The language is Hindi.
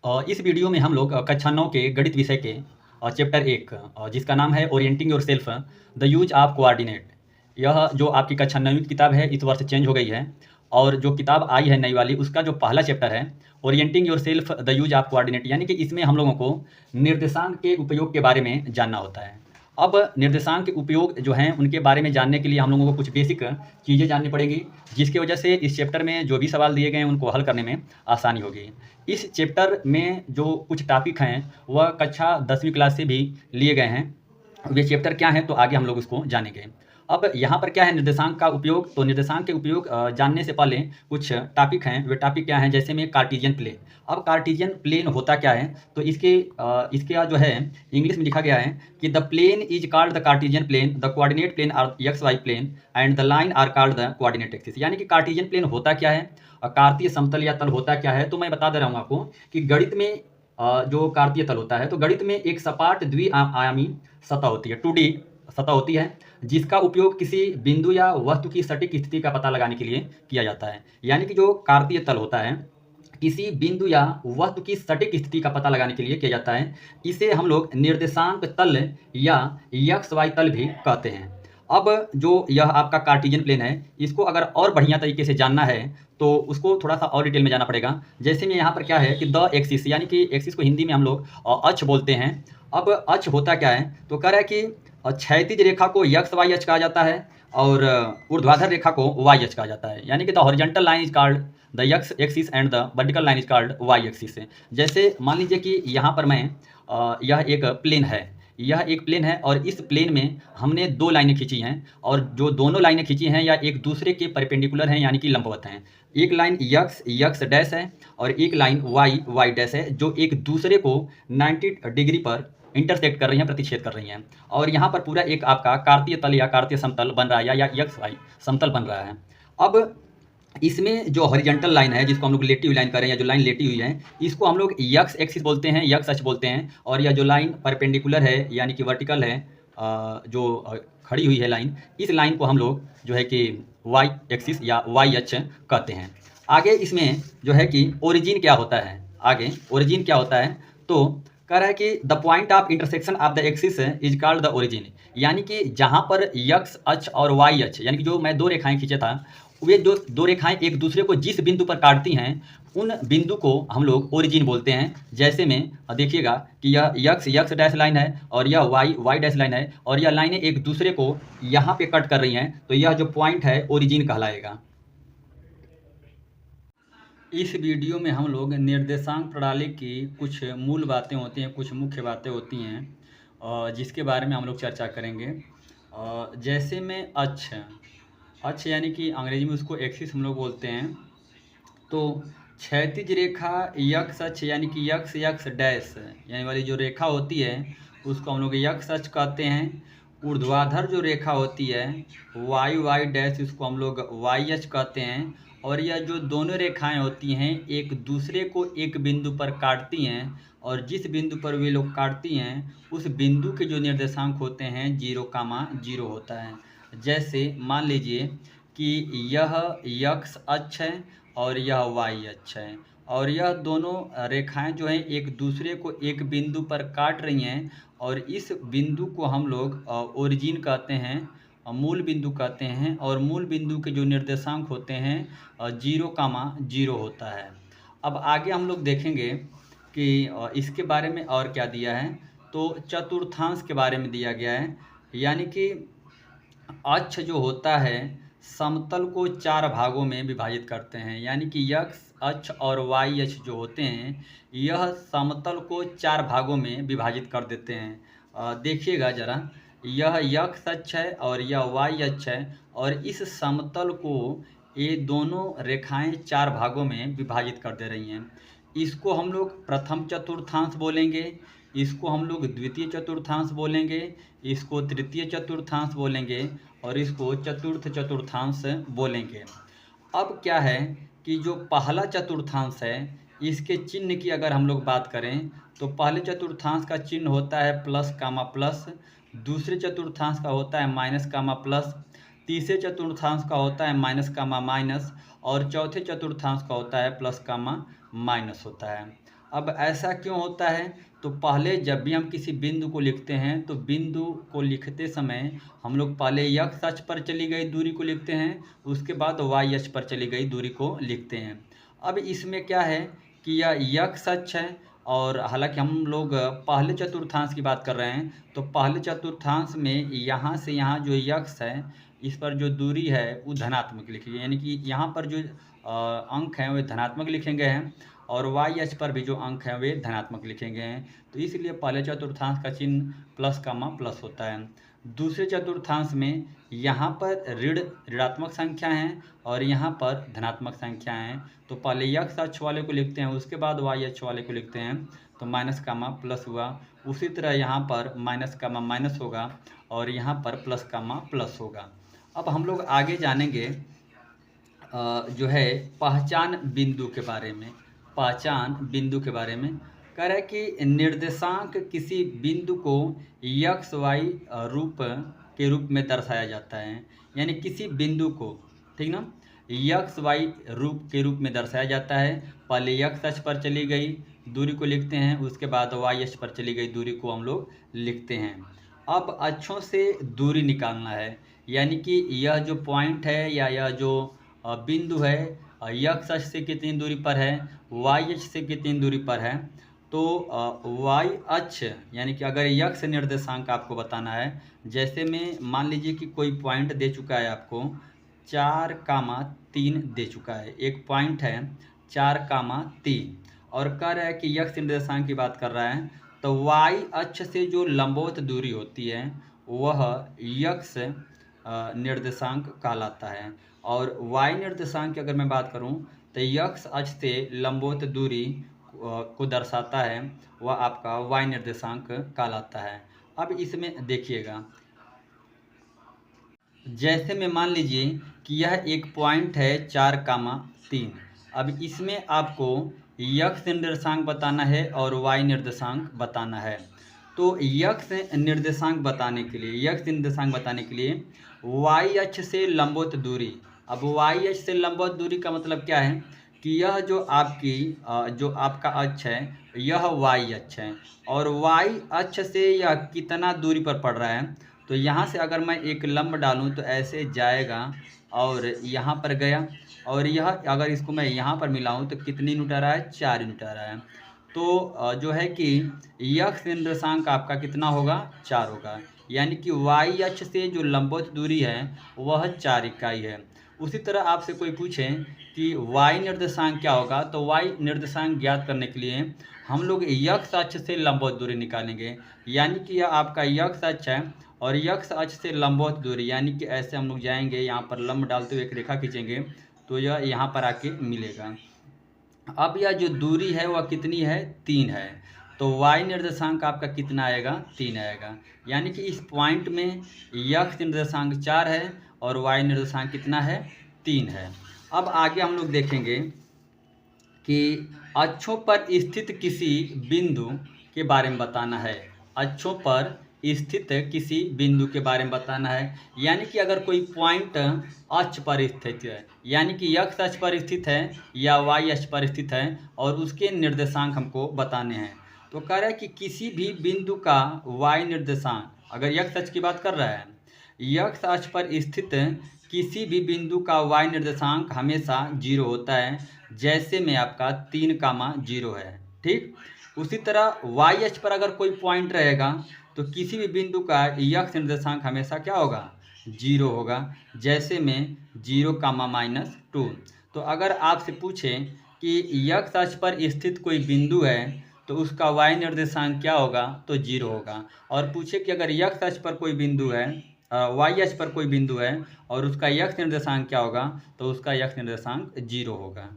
इस वीडियो में हम लोग कक्षा 9 के गणित विषय के चैप्टर 1 जिसका नाम है orienting your self the use of coordinate. यह जो आपकी कक्षा 9वीं की किताब है इस वर्ष चेंज हो गई है और जो किताब आई है नई वाली उसका जो पहला चैप्टर है orienting your self the use of coordinate, यानी कि इसमें हम लोगों को निर्देशांक के उपयोग के बारे में जानना होता है। अब निर्देशांक के उपयोग जो हैं उनके बारे में जानने के लिए हम लोगों को कुछ बेसिक चीज़ें जाननी पड़ेंगी, जिसकी वजह से इस चैप्टर में जो भी सवाल दिए गए हैं उनको हल करने में आसानी होगी। इस चैप्टर में जो कुछ टॉपिक हैं वह कक्षा 10वीं क्लास से भी लिए गए हैं। वे चैप्टर क्या हैं तो आगे हम लोग उसको जानेंगे। अब यहाँ पर क्या है निर्देशांक का उपयोग, तो निर्देशांक के उपयोग जानने से पहले कुछ टॉपिक हैं। वे टॉपिक क्या हैं, जैसे में कार्टेशियन प्लेन। अब कार्टेशियन प्लेन होता क्या है, तो इसके जो है इंग्लिश में लिखा गया है कि the plane is called the Cartesian plane, the coordinate plane or x y plane and the line are called the coordinate axis. यानी कि कार्टेशियन प्लेन होता क्या है, कार्तीय समतल या तल होता क्या है। तो मैं बता दे रहा हूँ आपको कि गणित में जो कार्तीय तल होता है तो गणित में एक सपाट द्विआयामी सतह होती है, 2D सतह होती है, जिसका उपयोग किसी बिंदु या वस्तु की सटीक स्थिति का पता लगाने के लिए किया जाता है। यानी कि जो कार्तीय तल होता है किसी बिंदु या वस्तु की सटीक स्थिति का पता लगाने के लिए किया जाता है। इसे हम लोग निर्देशांक तल या एक्स वाई तल भी कहते हैं। अब जो यह आपका कार्टेशियन प्लेन है इसको अगर और बढ़िया तरीके से जानना है तो उसको थोड़ा सा और डिटेल में जाना पड़ेगा। जैसे में यहाँ पर क्या है कि द एक्सिस, यानी कि एक्सिस को हिंदी में हम लोग अक्ष बोलते हैं। अब अक्ष होता क्या है, तो कह रहा है कि क्षैतिज रेखा को एक्स वाई अक्ष कहा जाता है और ऊर्ध्वाधर रेखा को वाई अक्ष कहा जाता है। यानी कि the horizontal line is called the x axis and the vertical line is called y axis. जैसे मान लीजिए कि यहाँ पर मैं यह एक प्लेन है और इस प्लेन में हमने दो लाइनें खींची हैं और जो दोनों लाइनें खींची हैं या एक दूसरे के परपेंडिकुलर हैं, यानी कि लंबवत हैं। एक लाइन एक्स डैश है और एक लाइन वाई डैश है, जो एक दूसरे को 90 डिग्री पर इंटरसेक्ट कर रही हैं, प्रतिच्छेद कर रही हैं। और यहाँ पर पूरा एक आपका कार्तीय तल या कार्तीय समतल बन रहा है या एक्स वाई समतल बन रहा है। अब इसमें जो हॉरिजॉन्टल लाइन है जिसको हम लोग लेटी हुई लाइन कर रहे हैं, या जो लाइन लेटी हुई है इसको हम लोग एक्स एक्सिस बोलते हैं, एक्स अक्ष बोलते हैं। और यह जो लाइन परपेंडिकुलर है यानी कि वर्टिकल है, जो खड़ी हुई है लाइन, इस लाइन को हम लोग जो है कि वाई एक्सिस या वाई अक्ष कहते हैं। आगे इसमें जो है कि ओरिजिन क्या होता है, तो कह रहा है कि the point of intersection of the axis is called the origin. यानी कि जहाँ पर एक्स अक्ष और वाई अक्ष, यानी कि जो मैं दो रेखाएं खींचा था, वे जो दो रेखाएं एक दूसरे को जिस बिंदु पर काटती हैं उन बिंदु को हम लोग ओरिजिन बोलते हैं। जैसे में देखिएगा कि यह एक्स डैश लाइन है और यह वाई डैश लाइन है और यह लाइनें एक दूसरे को यहाँ पे कट कर रही हैं, तो यह जो पॉइंट है ओरिजिन कहलाएगा। इस वीडियो में हम लोग निर्देशांक प्रणाली की कुछ मूल बातें होती हैं, कुछ मुख्य बातें होती हैं जिसके बारे में हम लोग चर्चा करेंगे। जैसे में अक्ष यानी कि अंग्रेजी में उसको एक्सिस हम लोग बोलते हैं। तो क्षैतिज रेखा एक्स अक्ष यानी कि एक्स डैश यानी वाली जो रेखा होती है उसको हम लोग एक्स अक्ष कहते हैं। ऊर्ध्वाधर जो रेखा होती है वाई डैश, उसको हम लोग वाई अक्ष कहते हैं। और यह जो दोनों रेखाएं होती हैं एक दूसरे को एक बिंदु पर काटती हैं और जिस बिंदु पर वे लोग काटती हैं उस बिंदु के जो निर्देशांक होते हैं 0,0 होता है। जैसे मान लीजिए कि यह एक्स अक्ष है और यह वाई अक्ष है और यह दोनों रेखाएं जो हैं एक दूसरे को एक बिंदु पर काट रही हैं और इस बिंदु को हम लोग ओरिजिन कहते हैं, मूल बिंदु कहते हैं। और मूल बिंदु के जो निर्देशांक होते हैं 0,0 होता है। अब आगे हम लोग देखेंगे कि इसके बारे में और क्या दिया है, तो चतुर्थांश के बारे में दिया गया है। यानी कि अक्ष जो होता है समतल को 4 भागों में विभाजित करते हैं। यानी कि एक्स अक्ष और वाई अक्ष जो होते हैं यह समतल को 4 भागों में विभाजित कर देते हैं। देखिएगा ज़रा, यह एक्स अक्ष है और यह वाई अक्ष है और इस समतल को ये दोनों रेखाएं 4 भागों में विभाजित कर दे रही हैं। इसको हम लोग प्रथम चतुर्थांश बोलेंगे, इसको हम लोग द्वितीय चतुर्थांश बोलेंगे, इसको तृतीय चतुर्थांश बोलेंगे और इसको चतुर्थ चतुर्थांश बोलेंगे। अब क्या है कि जो पहला चतुर्थांश है इसके चिन्ह की अगर हम लोग बात करें तो पहले चतुर्थांश का चिन्ह होता है प्लस कामा प्लस, दूसरे चतुर्थांश का होता है माइनस कामा प्लस, तीसरे चतुर्थांश का होता है माइनस कामा माइनस और चौथे चतुर्थांश का होता है प्लस कामा माइनस होता है। अब ऐसा क्यों होता है? तो पहले जब भी हम किसी बिंदु को लिखते हैं तो बिंदु को लिखते समय हम लोग पहले x अक्ष पर चली गई दूरी को लिखते हैं, उसके बाद y अक्ष पर चली गई दूरी को लिखते हैं। अब इसमें क्या है कि यह x अक्ष है, और हालांकि हम लोग पहले चतुर्थांश की बात कर रहे हैं, तो पहले चतुर्थांश में यहाँ से यहाँ जो x है इस पर जो दूरी है वो धनात्मक लिखिए, यानी कि यहाँ पर जो अंक हैं वे धनात्मक लिखे गए हैं, और y अक्ष पर भी जो अंक हैं वे धनात्मक लिखे गए हैं। तो इसलिए पहले चतुर्थांश का चिन्ह प्लस कामा प्लस होता है। दूसरे चतुर्थांश में यहाँ पर ऋणात्मक संख्या हैं और यहाँ पर धनात्मक संख्या हैं, तो पहले x अक्ष वाले को लिखते हैं, उसके बाद y अक्ष वाले को लिखते हैं, तो माइनस कामा प्लस हुआ। उसी तरह यहाँ पर माइनस कामा माइनस होगा और यहाँ पर प्लस कामा प्लस होगा। अब हम लोग आगे जानेंगे जो है पहचान बिंदु के बारे में। पहचान बिंदु के बारे में कह रहा है कि निर्देशांक किसी बिंदु को एक्स वाई रूप में दर्शाया जाता है, यानी किसी बिंदु को, ठीक ना, एक्स वाई रूप में दर्शाया जाता है। पहले एक्स अक्ष पर चली गई दूरी को लिखते हैं, उसके बाद वाई अक्ष पर चली गई दूरी को हम लोग लिखते हैं। अब अक्षों से दूरी निकालना है, यानी कि यह जो पॉइंट है या यह जो बिंदु है एक्स अक्ष से कितनी दूरी पर है, वाई अक्ष से कितनी दूरी पर है। तो वाई अक्ष यानी कि अगर एक्स निर्देशांक आपको बताना है, जैसे में मान लीजिए कि कोई पॉइंट दे चुका है आपको 4,3 दे चुका है, एक पॉइंट है 4,3 और कह रहा है कि एक्स निर्देशांक की बात कर रहा है, तो वाई अक्ष से जो लंबवत दूरी होती है वह एक्स निर्देशांक कहलाता है। और वाई निर्देशांक की अगर मैं बात करूं तो एक्स अक्ष से लंबवत दूरी को दर्शाता है, वह आपका वाई निर्देशांक कहलाता है। अब इसमें देखिएगा, जैसे में मान लीजिए कि यह एक पॉइंट है 4,3, अब इसमें आपको एक्स निर्देशांक बताना है और वाई निर्देशांक बताना है। तो एक्स निर्देशांक बताने के लिए वाई अक्ष से लंबवत दूरी, अब वाई अक्ष से लंबवत दूरी का मतलब क्या है कि यह जो आपका अक्ष है यह वाई अक्ष है, और वाई अक्ष से यह कितना दूरी पर पड़ रहा है। तो यहाँ से अगर मैं एक लंब डालूँ तो ऐसे जाएगा और यहाँ पर गया, और यह अगर इसको मैं यहाँ पर मिलाऊँ तो कितनी यूनिट आ रहा है, 4 यूनिट आ रहा है। तो जो है कि एक्स निर्देशांक आपका कितना होगा, 4 होगा, यानी कि वाई अक्ष से जो लंबवत दूरी है वह 4 इकाई है। उसी तरह आपसे कोई पूछे कि वाई निर्देशांक क्या होगा, तो वाई निर्देशांक ज्ञात करने के लिए हम लोग एक्स अक्ष से लंबवत दूरी निकालेंगे, यानी कि यह आपका एक्स अक्ष है और एक्स अक्ष से लंबवत दूरी, यानी कि ऐसे हम लोग जाएंगे, यहाँ पर लंब डालते हुए एक रेखा खींचेंगे तो यह यहाँ पर आके मिलेगा। अब यह जो दूरी है वह कितनी है, 3 है, तो वाई निर्देशांक आपका कितना आएगा, 3 आएगा, यानी कि इस पॉइंट में एक्स निर्देशांक 4 है और वाई निर्देशांक कितना है, 3 है। अब आगे हम लोग देखेंगे कि अक्षों पर स्थित किसी बिंदु के बारे में बताना है। अक्षों पर स्थित किसी बिंदु के बारे में बताना है, यानी कि अगर कोई पॉइंट अक्ष पर स्थित है, यानी कि एक्स अक्ष पर स्थित है या वाई अक्ष पर स्थित है और उसके निर्देशांक हमको बताने हैं। तो कह रहा है कि किसी भी बिंदु का वाई निर्देशांक, अगर एक्स अक्ष की बात कर रहा है, एक्स अक्ष पर स्थित किसी भी बिंदु का वाई निर्देशांक हमेशा 0 होता है, जैसे में आपका 3,0 है, ठीक। उसी तरह वाई अक्ष पर अगर कोई पॉइंट रहेगा तो किसी भी बिंदु का एक्स निर्देशांक हमेशा क्या होगा, 0 होगा, जैसे में 0,-2। तो अगर आपसे पूछें कि एक्स अक्ष पर स्थित कोई बिंदु है तो उसका वाई निर्देशांक क्या होगा, तो 0 होगा। और पूछे कि अगर एक्स अक्ष पर कोई बिंदु है, वाई अक्ष पर कोई बिंदु है और उसका एक्स निर्देशांक क्या होगा, तो उसका एक्स निर्देशांक 0 होगा।